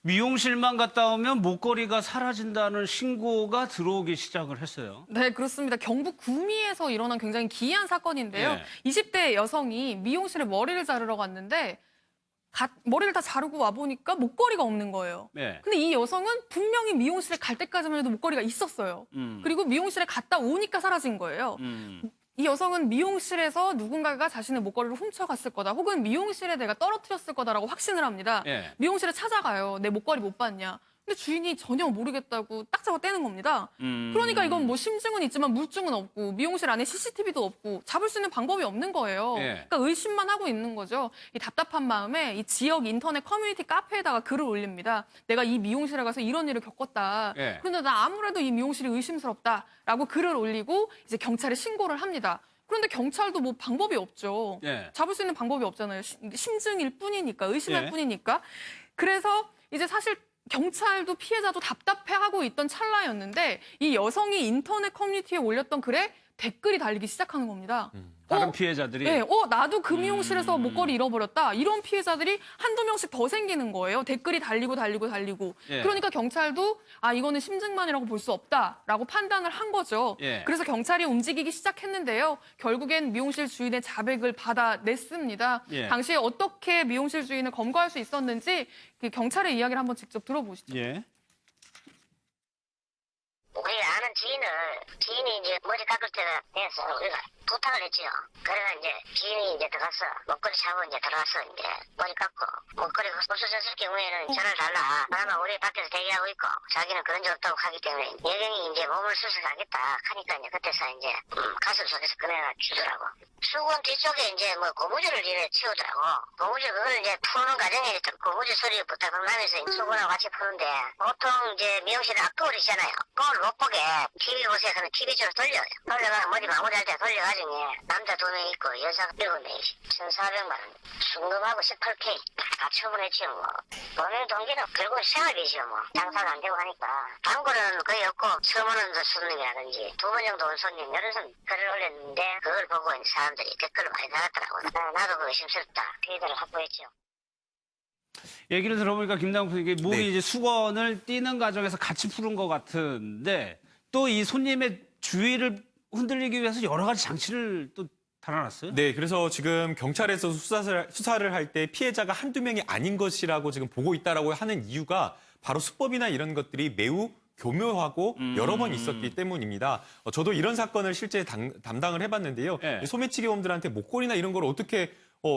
미용실만 갔다 오면 목걸이가 사라진다는 신고가 들어오기 시작을 했어요. 네, 그렇습니다. 경북 구미에서 일어난 굉장히 기이한 사건인데요. 예. 20대 여성이 미용실에 머리를 자르러 갔는데 머리를 다 자르고 와보니까 목걸이가 없는 거예요. 네. 근데 이 여성은 분명히 미용실에 갈 때까지만 해도 목걸이가 있었어요. 그리고 미용실에 갔다 오니까 사라진 거예요. 이 여성은 미용실에서 누군가가 자신의 목걸이를 훔쳐갔을 거다. 혹은 미용실에 내가 떨어뜨렸을 거다라고 확신을 합니다. 예. 미용실에 찾아가요. 내 목걸이 못 봤냐. 근데 주인이 전혀 모르겠다고 딱 잡아 떼는 겁니다. 그러니까 이건 뭐 심증은 있지만 물증은 없고 미용실 안에 CCTV도 없고 잡을 수 있는 방법이 없는 거예요. 예. 그러니까 의심만 하고 있는 거죠. 이 답답한 마음에 이 지역 인터넷 커뮤니티 카페에다가 글을 올립니다. 내가 이 미용실에 가서 이런 일을 겪었다. 예. 그런데 나 아무래도 이 미용실이 의심스럽다라고 글을 올리고 이제 경찰에 신고를 합니다. 그런데 경찰도 뭐 방법이 없죠. 예. 잡을 수 있는 방법이 없잖아요. 심증일 뿐이니까, 의심할 예. 뿐이니까. 그래서 이제 사실 경찰도 피해자도 답답해하고 있던 찰나였는데 이 여성이 인터넷 커뮤니티에 올렸던 글에 댓글이 달리기 시작하는 겁니다. 다른 피해자들이. 네, 나도 그 미용실에서 목걸이 잃어버렸다. 이런 피해자들이 한두 명씩 더 생기는 거예요. 댓글이 달리고. 예. 그러니까 경찰도 이거는 심증만이라고 볼 수 없다라고 판단을 한 거죠. 예. 그래서 경찰이 움직이기 시작했는데요. 결국엔 미용실 주인의 자백을 받아냈습니다. 예. 당시에 어떻게 미용실 주인을 검거할 수 있었는지 그 경찰의 이야기를 한번 직접 들어보시죠. 예. 우리 아는 지인이 이제 머리 깎을 때가 돼서 우리가 부탁을 했지요. 그래가 이제 지인이 이제 들어가서 목걸이 차고 이제 들어가서 이제 머리 깎고 목걸이가 없어졌을 경우에는 전화를 달라. 그러면 우리 밖에서 대기하고 있고 자기는 그런 적 없다고 하기 때문에 여경이 이제 몸을 수술하겠다 하니까 이제 그때서 이제 가슴 속에서 꺼내가 주더라고. 수건 뒤쪽에 이제 뭐 고무줄을 이래 치우더라고. 고무줄 그걸 이제 푸는 과정에 고무줄 소리를 부탁을 하면서 수건하고 같이 푸는데 보통 이제 미용실에 앞거울이잖아요. 거울 못 보게 TV 보세요. 그러면 TV 쪽으로 돌려가 머리 마무리할 때 돌려가지고 남자 2명 있고 여자 7명이 1,400만 원. 순금하고 18K 다 처분했지요. 뭐 보는 동기는 결국 생활이죠. 뭐 장사가 안 되고 하니까 단골은 거의 없고 처음 오는 손님이라든지 2번 정도 온 손님 여러 손 글을 올렸는데 그걸 보고 이제 사람들이 댓글을 많이 달았더라고요. 나도 그 의심스럽다 피해자를 확보했죠. 얘기를 들어보니까 김남국 이게 목이 네. 이제 수건을 띄는 과정에서 같이 푸른 것 같은데 또 이 손님의 주의를 흔들리기 위해서 여러 가지 장치를 또 달아놨어요? 네, 그래서 지금 경찰에서 수사를 할 때 피해자가 한두 명이 아닌 것이라고 지금 보고 있다라고 하는 이유가 바로 수법이나 이런 것들이 매우 교묘하고 여러 번 있었기 때문입니다. 저도 이런 사건을 실제 담당을 해봤는데요. 예. 소매치기범들한테 목걸이나 이런 걸 어떻게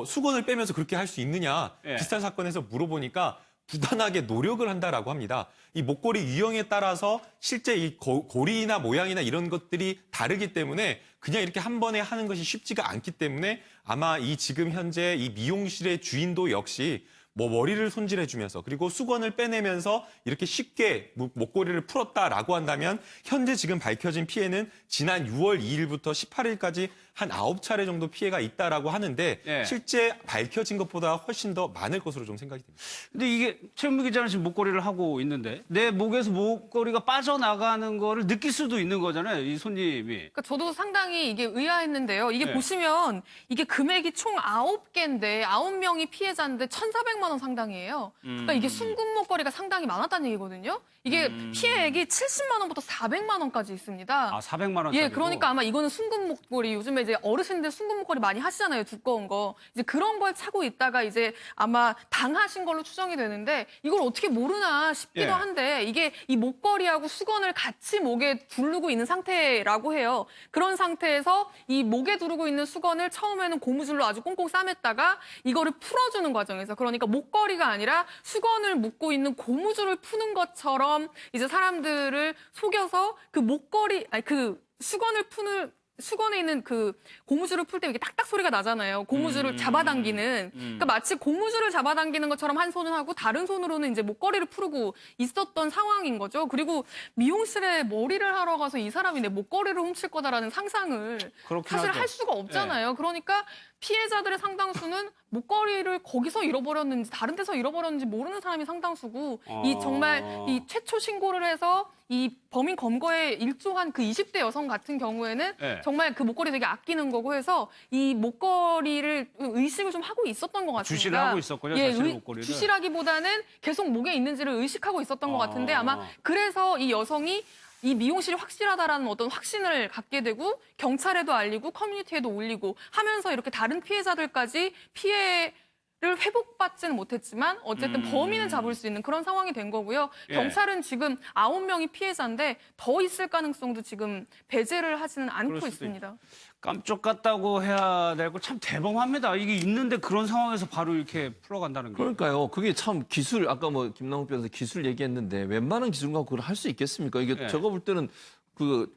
수건을 빼면서 그렇게 할 수 있느냐 예. 비슷한 사건에서 물어보니까 부단하게 노력을 한다라고 합니다. 이 목걸이 유형에 따라서 실제 이 고리나 모양이나 이런 것들이 다르기 때문에 그냥 이렇게 한 번에 하는 것이 쉽지가 않기 때문에 아마 이 지금 현재 이 미용실의 주인도 역시 뭐 머리를 손질해주면서 그리고 수건을 빼내면서 이렇게 쉽게 목걸이를 풀었다라고 한다면 현재 지금 밝혀진 피해는 지난 6월 2일부터 18일까지 한 9차례 정도 피해가 있다라고 하는데 예. 실제 밝혀진 것보다 훨씬 더 많을 것으로 좀 생각이 됩니다. 근데 이게 최은미 기자는 지금 목걸이를 하고 있는데 내 목에서 목걸이가 빠져나가는 거를 느낄 수도 있는 거잖아요, 이 손님이. 그러니까 저도 상당히 이게 의아했는데요. 이게 네. 보시면 이게 금액이 총 9개인데 9명이 피해자인데 1,400만 원 상당이에요. 그러니까 이게 순금 목걸이가 상당히 많았다는 얘기거든요. 이게 피해액이 70만 원부터 400만 원까지 있습니다. 400만 원. 예, 그러니까 아마 이거는 순금 목걸이. 요즘에 이제 어르신들 순금 목걸이 많이 하시잖아요. 두꺼운 거. 이제 그런 걸 차고 있다가 이제 아마 당하신 걸로 추정이 되는데 이걸 어떻게 모르나 싶기도 예. 한데 이게 이 목걸이하고 수건을 같이 목에 두르고 있는 상태라고 해요. 그런 상태에서 이 목에 두르고 있는 수건을 처음에는 고무줄로 아주 꽁꽁 싸맸다가 이거를 풀어주는 과정에서 그러니까 목걸이가 아니라 수건을 묶고 있는 고무줄을 푸는 것처럼 이제 사람들을 속여서 그 목걸이, 아니 그 수건에 있는 그 고무줄을 풀 때 이렇게 딱딱 소리가 나잖아요. 고무줄을 잡아당기는. 그러니까 마치 고무줄을 잡아당기는 것처럼 한 손은 하고 다른 손으로는 이제 목걸이를 풀고 있었던 상황인 거죠. 그리고 미용실에 머리를 하러 가서 이 사람이 내 목걸이를 훔칠 거다라는 상상을 그렇긴 사실 하죠. 할 수가 없잖아요. 그러니까 피해자들의 상당수는 목걸이를 거기서 잃어버렸는지 다른 데서 잃어버렸는지 모르는 사람이 상당수고 이 정말 이 최초 신고를 해서 이 범인 검거에 일조한 그 20대 여성 같은 경우에는 네. 정말 그 목걸이 되게 아끼는 거고 해서 이 목걸이를 의식을 좀 하고 있었던 것 같습니다. 주시를 하고 있었군요, 자신의 목걸이를. 주시라기보다는 계속 목에 있는지를 의식하고 있었던 것 같은데 아마 그래서 이 여성이 이 미용실이 확실하다라는 어떤 확신을 갖게 되고 경찰에도 알리고 커뮤니티에도 올리고 하면서 이렇게 다른 피해자들까지 피해를 회복받지는 못했지만 어쨌든 범인은 잡을 수 있는 그런 상황이 된 거고요. 예. 경찰은 지금 9명이 피해자인데 더 있을 가능성도 지금 배제를 하지는 그럴 않고 수도 있습니다. 깜짝 같다고 해야 되고 참 대범합니다. 이게 있는데 그런 상황에서 바로 이렇게 풀어간다는 게. 그러니까요. 그게 참 기술, 아까 뭐 김남국 변호사 기술 얘기했는데 웬만한 기술과 그걸 할 수 있겠습니까? 이게 예. 제가 볼 때는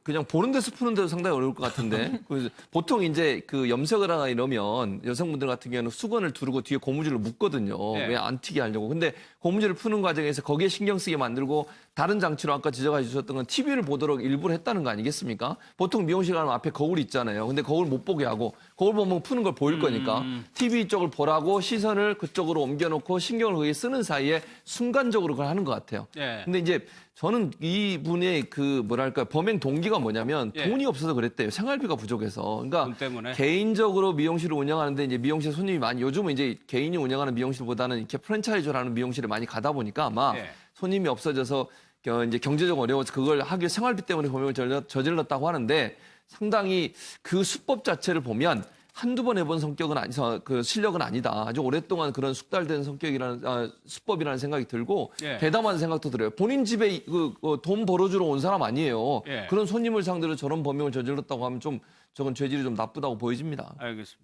그냥 보는 데서 푸는 데도 상당히 어려울 것 같은데. 보통 이제 그 염색을 하나 이러면 여성분들 같은 경우는 수건을 두르고 뒤에 고무줄을 묶거든요. 예. 왜 안 튀게 하려고. 근데 고무줄을 푸는 과정에서 거기에 신경 쓰게 만들고 다른 장치로 아까 지적해 주셨던 건 TV를 보도록 일부러 했다는 거 아니겠습니까? 보통 미용실 가면 앞에 거울이 있잖아요. 근데 거울 못 보게 하고 거울 보면 푸는 걸 보일 거니까 TV 쪽을 보라고 시선을 그쪽으로 옮겨놓고 신경을 거기에 쓰는 사이에 순간적으로 그걸 하는 것 같아요. 예. 근데 이제 저는 이분의 그 뭐랄까 범행 동기가 뭐냐면 예. 돈이 없어서 그랬대요. 생활비가 부족해서. 그러니까 돈 때문에? 개인적으로 미용실을 운영하는데 이제 미용실 손님이 많이 요즘은 이제 개인이 운영하는 미용실보다는 이렇게 프랜차이즈라는 미용실에 많이 가다 보니까 아마 예. 손님이 없어져서 이제 경제적 어려워서 그걸 하기 생활비 때문에 범행을 저질렀다고 하는데 상당히 그 수법 자체를 보면 한두 번 해본 성격은 그 실력은 아니다. 아주 오랫동안 그런 숙달된 수법이라는 생각이 들고 예. 대담한 생각도 들어요. 본인 집에 돈 벌어주러 온 사람 아니에요. 예. 그런 손님을 상대로 저런 범행을 저질렀다고 하면 좀 저건 죄질이 좀 나쁘다고 보여집니다. 알겠습니다.